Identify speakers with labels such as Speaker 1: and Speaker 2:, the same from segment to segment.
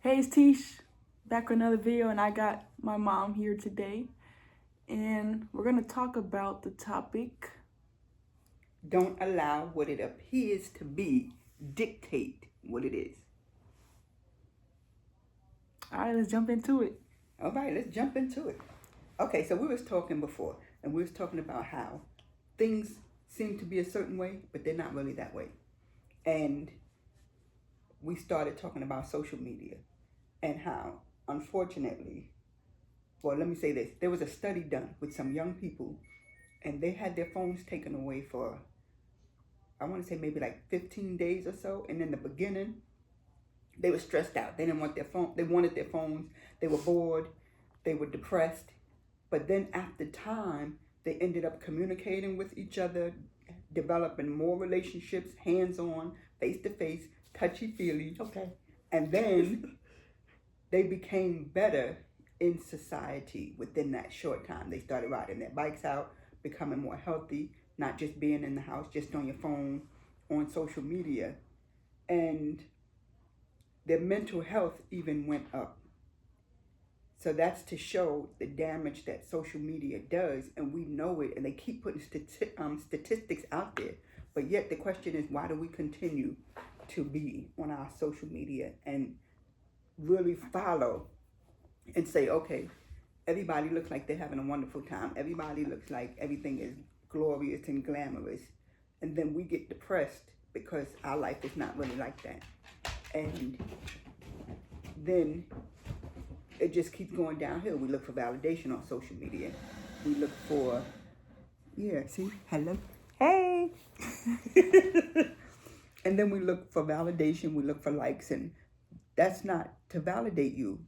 Speaker 1: Hey, it's Tish, back with another video, and I got my mom here today, and we're gonna talk about the topic.
Speaker 2: Don't allow what it appears to be dictate what it is.
Speaker 1: All right, let's jump into it.
Speaker 2: All right, let's jump into it. Okay, so we was talking before, and we was talking about how things seem to be a certain way, but they're not really that way. And we started talking about social media and how, unfortunately, well, let me say this. There was a study done with some young people, and they had their phones taken away for, I want to say maybe like 15 days or so. And in the beginning, they were stressed out. They didn't want their phone. They wanted their phones. They were bored. They were depressed. But then after time, they ended up communicating with each other, developing more relationships, hands-on, face-to-face, touchy-feely.
Speaker 1: Okay.
Speaker 2: And then they became better in society within that short time. They started riding their bikes out, becoming more healthy, not just being in the house, just on your phone, on social media. And their mental health even went up. So that's to show the damage that social media does, and we know it, and they keep putting statistics out there. But yet the question is, why do we continue to be on our social media and really follow and say, okay, everybody looks like they're having a wonderful time. Everybody looks like everything is glorious and glamorous. And then we get depressed because our life is not really like that. And then it just keeps going downhill. We look for validation on social media. We look for, hello.
Speaker 1: Hey.
Speaker 2: And then we look for validation. We look for likes, and that's not to validate you.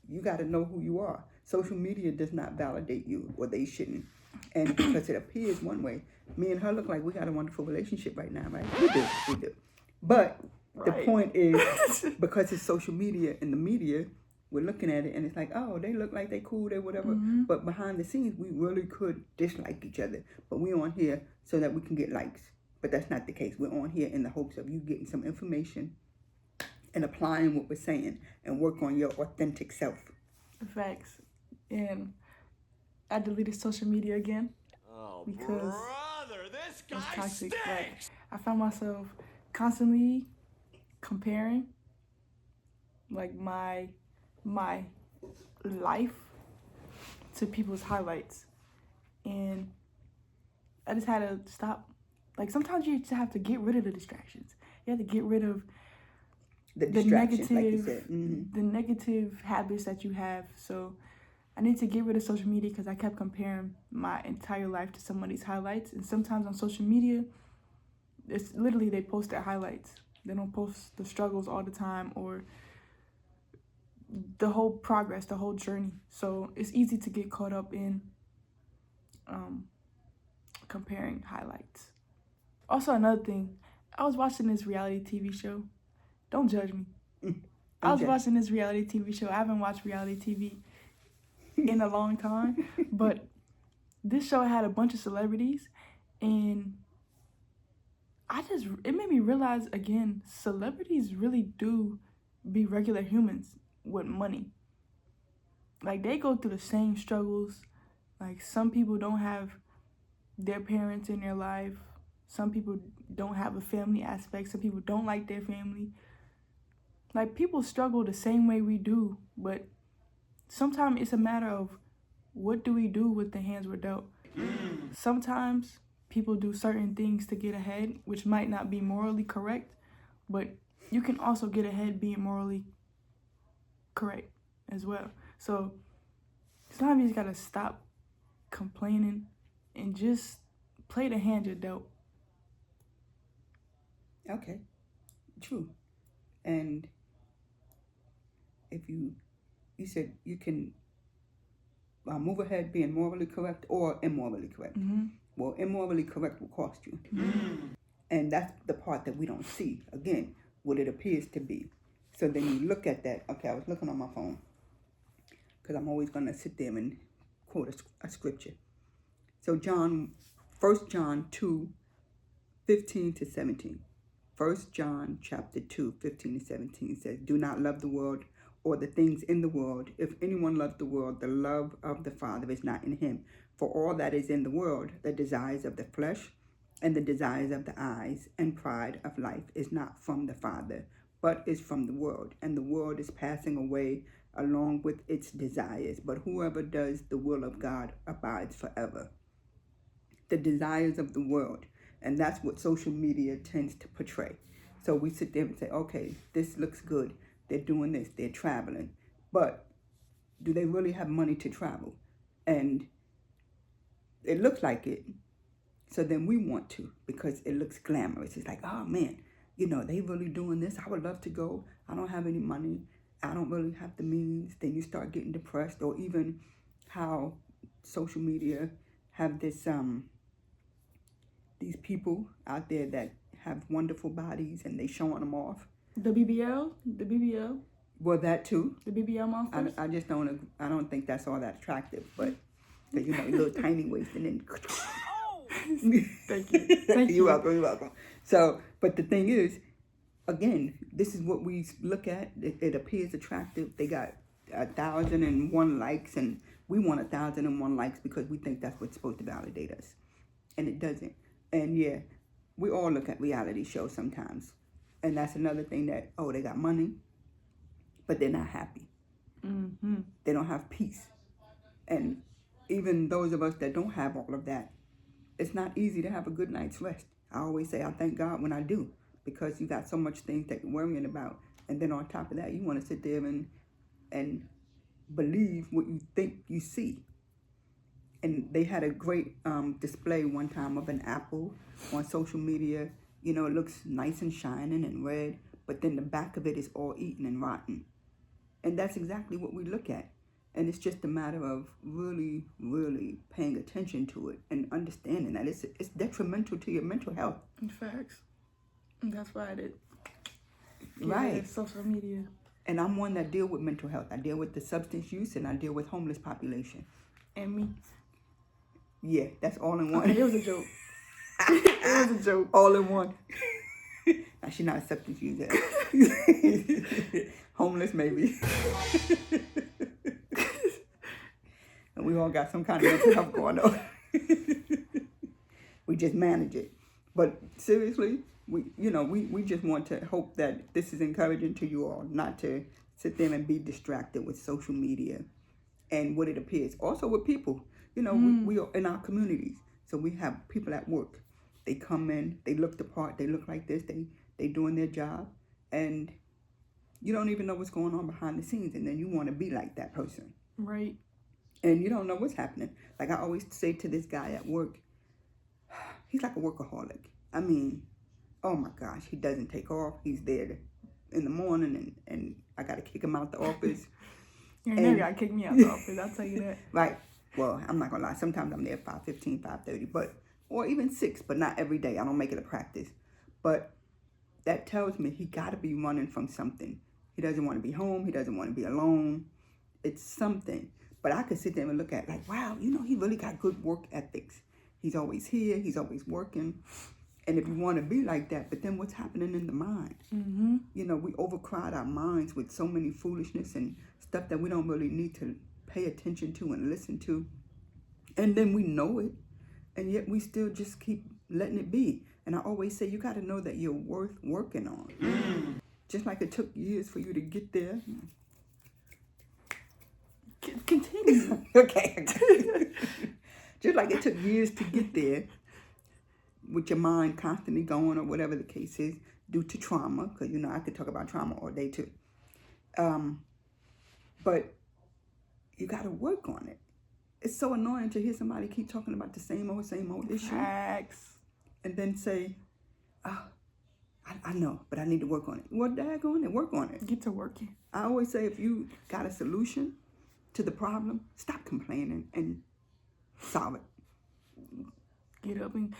Speaker 2: You got to know who you are. Social media does not validate you, or they shouldn't. And because it appears one way, me and her look like we got a wonderful relationship right now, right? We do. But the point is, because it's social media and the media, we're looking at it and it's like, oh, they look like they cool, they whatever. Mm-hmm. But behind the scenes, we really could dislike each other. But we're on here so that we can get likes. But that's not the case. We're on here in the hopes of you getting some information and applying what we're saying and work on your authentic self.
Speaker 1: Facts. And I deleted social media again because
Speaker 3: this guy
Speaker 1: it's toxic.
Speaker 3: stinks.
Speaker 1: Like, I found myself constantly comparing like my life to people's highlights, and I just had to stop. Like, sometimes you just have to get rid of the distractions. You have to get rid of the negative,
Speaker 2: like you said. Mm-hmm.
Speaker 1: The negative habits that you have. So I need to get rid of social media because I kept comparing my entire life to somebody's highlights. And sometimes on social media, it's literally they post their highlights. They don't post the struggles all the time or the whole progress, the whole journey. So it's easy to get caught up in comparing highlights. Also, another thing, I was watching this reality TV show. Don't judge me. I was watching this reality TV show. I haven't watched reality TV in a long time, but this show had a bunch of celebrities, and it made me realize again, celebrities really do be regular humans with money. Like, they go through the same struggles. Like, some people don't have their parents in their life. Some people don't have a family aspect. Some people don't like their family. Like, people struggle the same way we do, but sometimes it's a matter of what do we do with the hands we're dealt. Sometimes people do certain things to get ahead, which might not be morally correct, but you can also get ahead being morally correct as well. So sometimes you just gotta stop complaining and just play the hand you're dealt.
Speaker 2: Okay, true. And if you said you can move ahead being morally correct or immorally correct.
Speaker 1: Mm-hmm.
Speaker 2: Well, immorally correct will cost you. Mm-hmm. And that's the part that we don't see. Again, what it appears to be. So then you look at that. Okay, I was looking on my phone because I'm always going to sit there and quote a scripture. So 1 John 2, 15 to 17. 1 John chapter 2, 15 to 17 says, do not love the world or the things in the world. If anyone loves the world, the love of the Father is not in him. For all that is in the world, the desires of the flesh and the desires of the eyes and pride of life is not from the Father, but is from the world. And the world is passing away along with its desires. But whoever does the will of God abides forever. The desires of the world. And that's what social media tends to portray. So we sit there and say, okay, this looks good. They're doing this. They're traveling. But do they really have money to travel? And it looks like it. So then we want to, because it looks glamorous. It's like, oh man, you know, they really doing this. I would love to go. I don't have any money. I don't really have the means. Then you start getting depressed. Or even how social media have this, these people out there that have wonderful bodies and they showing them off.
Speaker 1: The BBL.
Speaker 2: Well, that too.
Speaker 1: The BBL monsters.
Speaker 2: I just don't. I don't think that's all that attractive. But because you know, little tiny waist and then.
Speaker 1: Thank you. Thank you.
Speaker 2: You're welcome. You're welcome. So, but the thing is, again, this is what we look at. It appears attractive. They got 1,001 likes, and we want 1,001 likes because we think that's what's supposed to validate us, and it doesn't. And yeah, we all look at reality shows sometimes, and that's another thing that, oh, they got money, but they're not happy.
Speaker 1: Mm-hmm.
Speaker 2: They don't have peace. And even those of us that don't have all of that, it's not easy to have a good night's rest. I always say I thank God when I do, because you got so much things that you're worrying about. And then on top of that, you want to sit there and believe what you think you see. And they had a great display one time of an apple on social media. You know, it looks nice and shining and red, but then the back of it is all eaten and rotten. And that's exactly what we look at. And it's just a matter of really, really paying attention to it and understanding that it's detrimental to your mental health.
Speaker 1: In facts. And that's why I did.
Speaker 2: Right.
Speaker 1: Social media.
Speaker 2: And I'm one that deal with mental health. I deal with the substance use and I deal with homeless population.
Speaker 1: And me.
Speaker 2: Yeah, that's all in one.
Speaker 1: Okay, it was a joke. It was a joke.
Speaker 2: All in one. Now, she's not a substance user. Homeless, maybe. And we all got some kind of mental health going on. We just manage it. But seriously, we just want to hope that this is encouraging to you all, not to sit there and be distracted with social media and what it appears. Also with people, we are in our communities. So we have people at work. They come in, they look the part, they look like this, they doing their job, and you don't even know what's going on behind the scenes, and then you want to be like that person.
Speaker 1: Right.
Speaker 2: And you don't know what's happening. Like I always say to this guy at work, he's like a workaholic. I mean, oh my gosh, he doesn't take off. He's there in the morning, and I got to kick him out the office.
Speaker 1: You never got to kick me out the office, I'll tell you that.
Speaker 2: Right. Well, I'm not going to lie. Sometimes I'm there at 5:15, 5:30, or even 6, but not every day. I don't make it a practice. But that tells me he got to be running from something. He doesn't want to be home. He doesn't want to be alone. It's something. But I could sit there and look at like, wow, he really got good work ethics. He's always here. He's always working. And if you want to be like that, but then what's happening in the mind?
Speaker 1: Mm-hmm.
Speaker 2: We overcrowd our minds with so many foolishness and stuff that we don't really need to pay attention to and listen to. And then we know it. And yet we still just keep letting it be. And I always say, you got to know that you're worth working on. Just like it took years for you to get there.
Speaker 1: Continue.
Speaker 2: Okay. Just like it took years to get there, with your mind constantly going or whatever the case is, due to trauma, because, I could talk about trauma all day too. But you got to work on it. It's so annoying to hear somebody keep talking about the same old issue.
Speaker 1: Facts.
Speaker 2: And then say, I know, but I need to work on it. Well, daggone it, work on it.
Speaker 1: Get to working.
Speaker 2: I always say, if you got a solution to the problem, stop complaining and solve it.
Speaker 1: Get up and...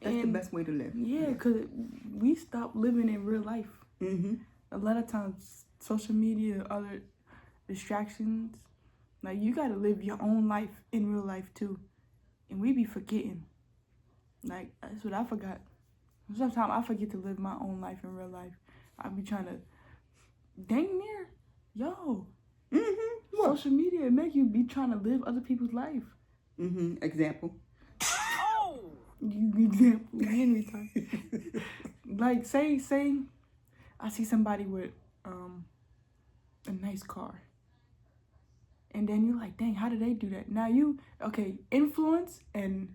Speaker 2: That's the best way to live.
Speaker 1: Yeah, because we stop living in real life.
Speaker 2: Mm-hmm.
Speaker 1: A lot of times, social media, other distractions, like you got to live your own life in real life too. And we be forgetting. Like, that's what I forgot. Sometimes I forget to live my own life in real life. I be trying to, dang near, Yo,
Speaker 2: What?
Speaker 1: social media, it make you be trying to live other people's life.
Speaker 2: Example.
Speaker 1: Example. You talk. Like, say, I see somebody with a nice car. And then you're like, dang, how did they do that? Now influence and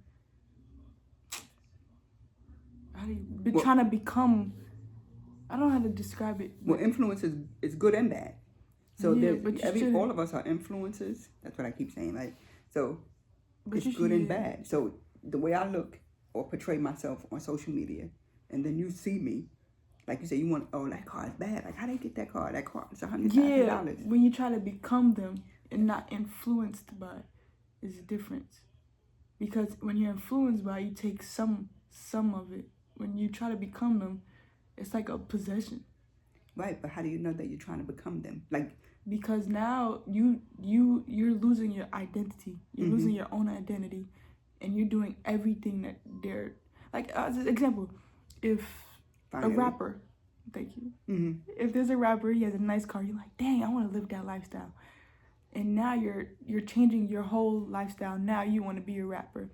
Speaker 1: trying to become, I don't know how to describe it.
Speaker 2: Well, influence is good and bad. So
Speaker 1: Yeah,
Speaker 2: all of us are influencers. That's what I keep saying. Like, so it's good and bad. So the way I look or portray myself on social media, and then you see me, like you say, you want, oh, that car is bad. Like, how they get that car? That car is $100,000.
Speaker 1: Yeah, when you try to become them and not influenced by, is a difference. Because when you're influenced by, you take some of it. When you try to become them, it's like a possession.
Speaker 2: Right, but how do you know that you're trying to become them? Like,
Speaker 1: because now you're losing your identity. You're losing your own identity, and you're doing everything that they're like. As an example, if a rapper, thank you. If there's a rapper, he has a nice car, you're like, dang, I want to live that lifestyle. And now you're changing your whole lifestyle. Now you want to be a rapper,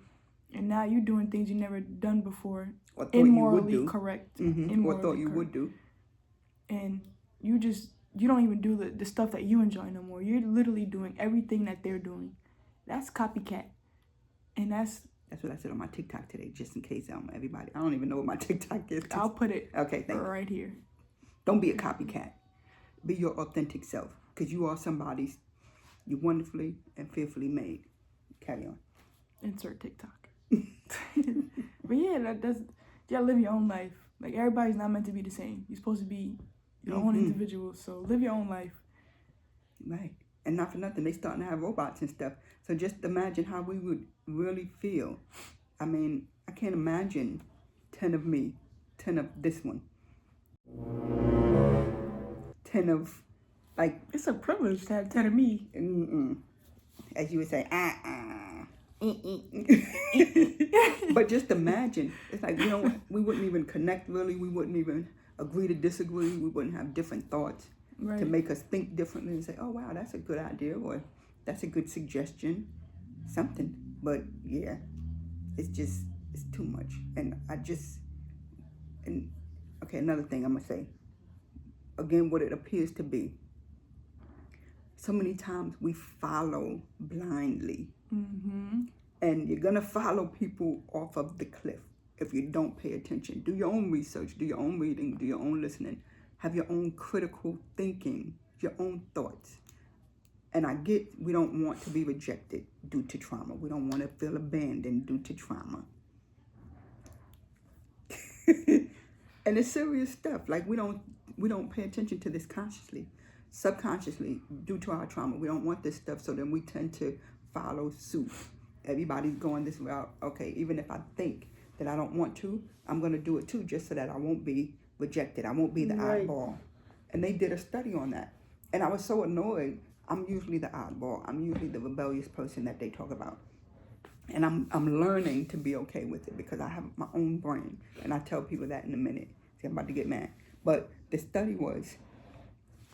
Speaker 1: and now you're doing things you never done before.
Speaker 2: Or thought
Speaker 1: immorally
Speaker 2: you would do.
Speaker 1: Correct.
Speaker 2: Or thought you would do.
Speaker 1: And you don't even do the stuff that you enjoy no more. You're literally doing everything that they're doing. That's copycat. And that's
Speaker 2: what I said on my TikTok today, just in case everybody. I don't even know what my TikTok is.
Speaker 1: I'll put it
Speaker 2: right
Speaker 1: here.
Speaker 2: Don't be a copycat. Be your authentic self, because you are somebody's. You're wonderfully and fearfully made. Carry on.
Speaker 1: Insert TikTok. But yeah, you gotta live your own life. Like, everybody's not meant to be the same. You're supposed to be your own individual. So live your own life.
Speaker 2: Right. And not for nothing, they starting to have robots and stuff. So just imagine how we would really feel. I mean, I can't imagine 10 of me, 10 of this one, 10 of, like...
Speaker 1: It's a privilege to have 10 of me.
Speaker 2: As you would say, But just imagine, it's like, we wouldn't even connect really. We wouldn't even agree to disagree. We wouldn't have different thoughts to make us think differently and say, oh, wow, that's a good idea, or that's a good suggestion, something. But yeah, it's too much. And okay, another thing I'm going to say, again, what it appears to be. So many times we follow blindly. And you're going to follow people off of the cliff if you don't pay attention. Do your own research, do your own reading, do your own listening. Have your own critical thinking, your own thoughts. And I get we don't want to be rejected due to trauma. We don't want to feel abandoned due to trauma. And it's serious stuff. Like, we don't pay attention to this consciously. Subconsciously, due to our trauma, we don't want this stuff, so then we tend to follow suit. Everybody's going this route. Okay, even if I think that I don't want to, I'm going to do it too, just so that I won't be rejected. I won't be the oddball. And they did a study on that. And I was so annoyed. I'm usually the oddball. I'm usually the rebellious person that they talk about. And I'm learning to be okay with it, because I have my own brain. And I tell people that in a minute. See, I'm about to get mad. But the study was,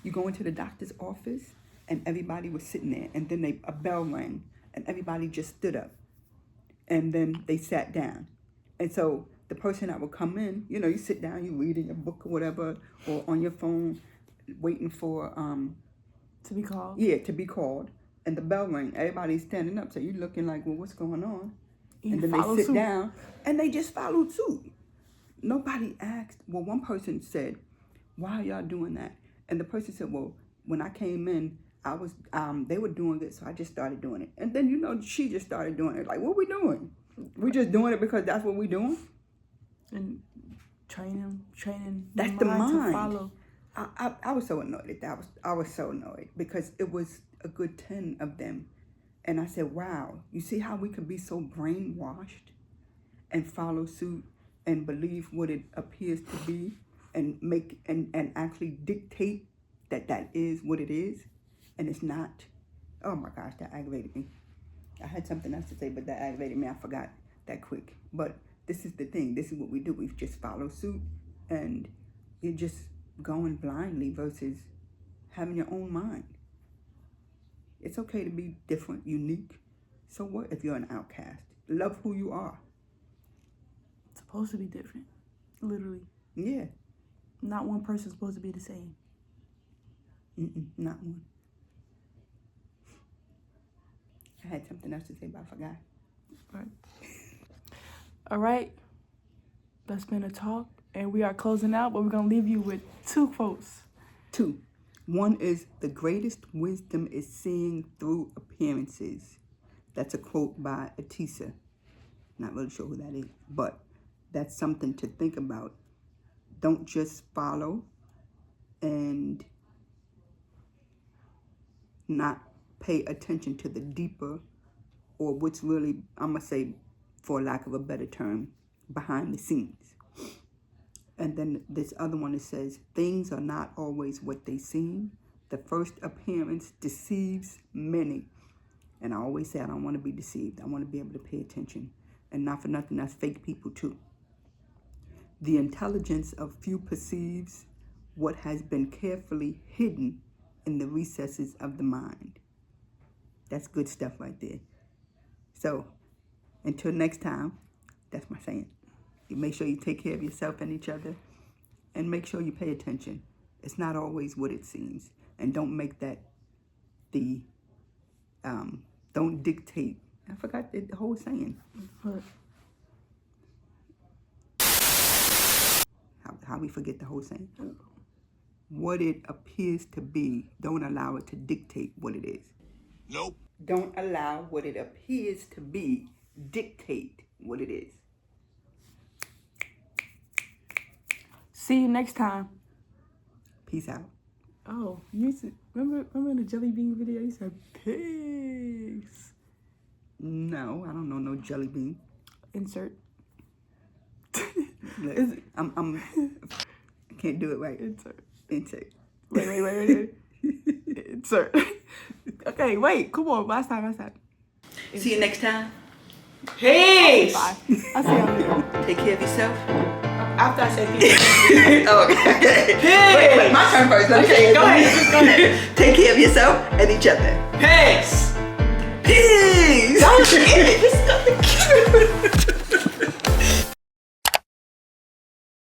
Speaker 2: you go into the doctor's office, and everybody was sitting there, and then a bell rang, and everybody just stood up, and then they sat down. And so the person that would come in, you sit down, you reading your book or whatever, or on your phone, waiting for
Speaker 1: to be called.
Speaker 2: Yeah, to be called. And the bell rang. Everybody's standing up, so you're looking like, well, what's going on? And then they sit down, and they just followed suit. Nobody asked. Well, one person said, why are y'all doing that? And the person said, well, when I came in, they were doing it, so I just started doing it. And then, she just started doing it. Like, what we doing? We just doing it because that's what we doing?
Speaker 1: And training.
Speaker 2: That's the mind
Speaker 1: to follow.
Speaker 2: I was so annoyed at that. I was so annoyed, because it was a good 10 of them. And I said, wow, you see how we could be so brainwashed and follow suit and believe what it appears to be, and make and actually dictate that is what it is, and it's not. Oh my gosh, that aggravated me. I had something else to say, but that aggravated me. I forgot that quick. But this is the thing. This is what we do. We just follow suit, and you're just going blindly versus having your own mind. It's okay to be different, unique. So what if you're an outcast? Love who you are.
Speaker 1: It's supposed to be different. Literally.
Speaker 2: Yeah.
Speaker 1: Not one person's supposed to be the same.
Speaker 2: Not one. I had something else to say, but I forgot.
Speaker 1: All right. That's been a talk, and we are closing out, but we're going to leave you with 2 quotes.
Speaker 2: 2. One is, the greatest wisdom is seeing through appearances. That's a quote by 𝒍𝒍𝒐𝒃. Not really sure who that is, but that's something to think about. Don't just follow and not pay attention to the deeper, or what's really, I'm going to say, for lack of a better term, behind the scenes. And then this other one, it says, things are not always what they seem. The first appearance deceives many. And I always say I don't want to be deceived. I want to be able to pay attention. And not for nothing, that's fake people too. The intelligence of few perceives what has been carefully hidden in the recesses of the mind. That's good stuff right there. So, until next time, that's my saying. You make sure you take care of yourself and each other, and make sure you pay attention. It's not always what it seems. And don't make that the, don't dictate. I forgot the whole saying.
Speaker 1: What?
Speaker 2: How we forget the whole saying? What it appears to be, don't allow it to dictate what it is.
Speaker 3: Nope.
Speaker 2: Don't allow what it appears to be dictate what it is.
Speaker 1: See you next time.
Speaker 2: Peace out.
Speaker 1: Oh, you used to, remember in the Jelly Bean video, you said pigs.
Speaker 2: No, I don't know no jelly bean.
Speaker 1: Insert.
Speaker 2: Look, I can't do it right.
Speaker 1: Insert.
Speaker 2: Insert.
Speaker 1: Wait. Insert. Okay, wait, come on, last time.
Speaker 2: See you next time.
Speaker 1: Peace! Bye. I'll see y'all later.
Speaker 2: Take care of yourself.
Speaker 1: After I say peace.
Speaker 2: Oh, okay.
Speaker 1: Peace!
Speaker 2: Wait, my turn first. Let me say it.
Speaker 1: Go ahead.
Speaker 2: Take care of yourself and each other.
Speaker 1: Peace!
Speaker 2: Peace!
Speaker 1: That was it. This is nothing cute.